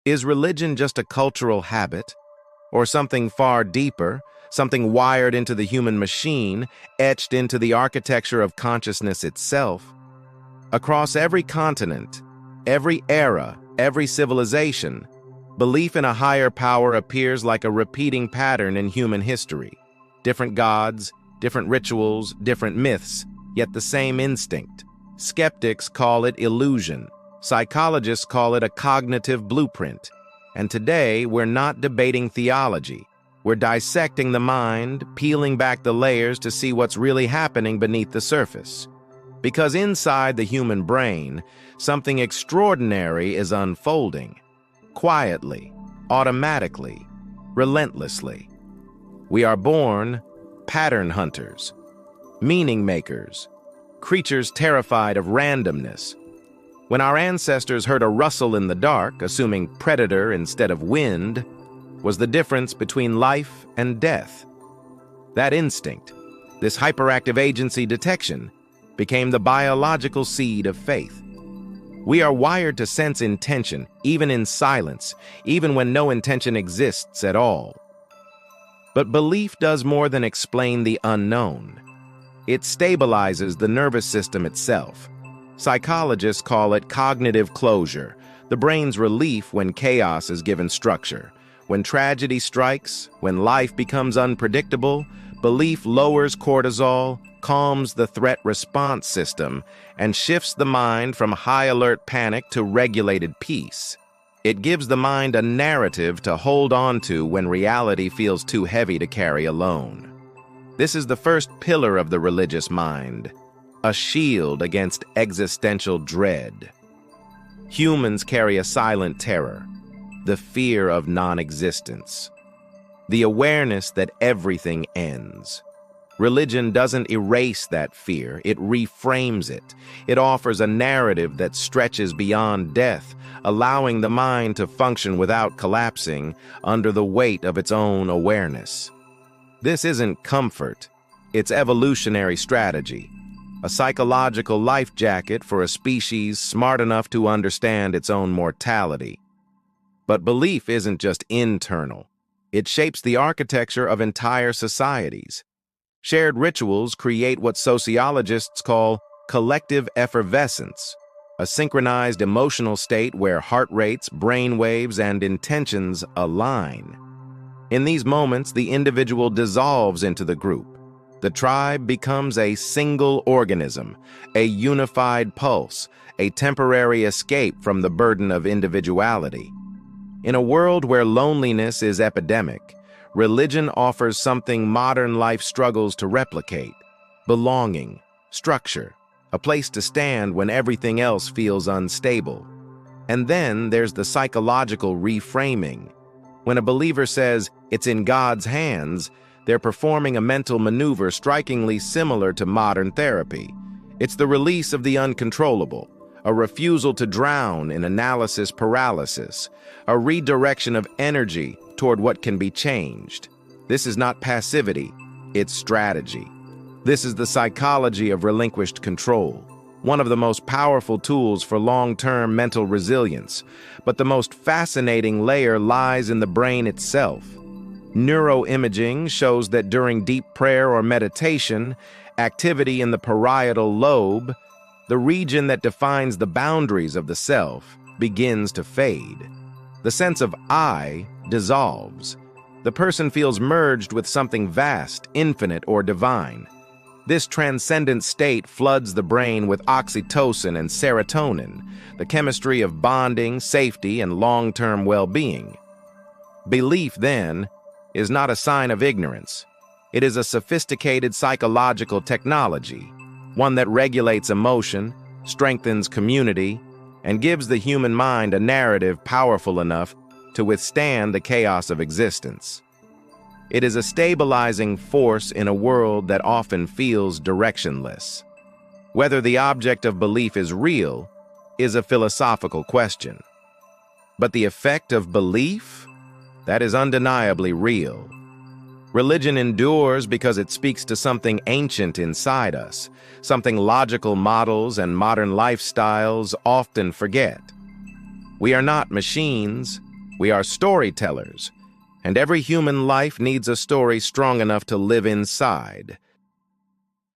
Is religion just a cultural habit, or something far deeper, something wired into the human machine, etched into the architecture of consciousness itself? Across every continent, every era, every civilization, belief in a higher power appears like a repeating pattern in human history. Different gods, different rituals, different myths, yet the same instinct. Skeptics call it illusion. Psychologists call it a cognitive blueprint. And today, we're not debating theology. We're dissecting the mind, peeling back the layers to see what's really happening beneath the surface. Because inside the human brain, something extraordinary is unfolding. Quietly, automatically, relentlessly. We are born pattern hunters, meaning makers, creatures terrified of randomness. When our ancestors heard a rustle in the dark, assuming predator instead of wind, was the difference between life and death. That instinct, this hyperactive agency detection, became the biological seed of faith. We are wired to sense intention, even in silence, even when no intention exists at all. But belief does more than explain the unknown. It stabilizes the nervous system itself. Psychologists call it cognitive closure, the brain's relief when chaos is given structure. When tragedy strikes, when life becomes unpredictable, belief lowers cortisol, calms the threat response system, and shifts the mind from high-alert panic to regulated peace. It gives the mind a narrative to hold on to when reality feels too heavy to carry alone. This is the first pillar of the religious mind, a shield against existential dread. Humans carry a silent terror, the fear of non-existence, the awareness that everything ends. Religion doesn't erase that fear, it reframes it. It offers a narrative that stretches beyond death, allowing the mind to function without collapsing under the weight of its own awareness. This isn't comfort, it's evolutionary strategy, a psychological life jacket for a species smart enough to understand its own mortality. But belief isn't just internal. It shapes the architecture of entire societies. Shared rituals create what sociologists call collective effervescence, a synchronized emotional state where heart rates, brain waves, and intentions align. In these moments, the individual dissolves into the group. The tribe becomes a single organism, a unified pulse, a temporary escape from the burden of individuality. In a world where loneliness is epidemic, religion offers something modern life struggles to replicate: belonging, structure, a place to stand when everything else feels unstable. And then there's the psychological reframing. When a believer says, "It's in God's hands," they're performing a mental maneuver strikingly similar to modern therapy. It's the release of the uncontrollable, a refusal to drown in analysis paralysis, a redirection of energy toward what can be changed. This is not passivity, it's strategy. This is the psychology of relinquished control, one of the most powerful tools for long-term mental resilience. But the most fascinating layer lies in the brain itself. Neuroimaging shows that during deep prayer or meditation, activity in the parietal lobe, the region that defines the boundaries of the self, begins to fade. The sense of I dissolves. The person feels merged with something vast, infinite, or divine. This transcendent state floods the brain with oxytocin and serotonin, the chemistry of bonding, safety, and long-term well-being. Belief, then, is not a sign of ignorance. It is a sophisticated psychological technology, one that regulates emotion, strengthens community, and gives the human mind a narrative powerful enough to withstand the chaos of existence. It is a stabilizing force in a world that often feels directionless. Whether the object of belief is real is a philosophical question. But the effect of belief? That is undeniably real. Religion endures because it speaks to something ancient inside us, something logical models and modern lifestyles often forget. We are not machines, We are storytellers, and every human life needs a story strong enough to live inside.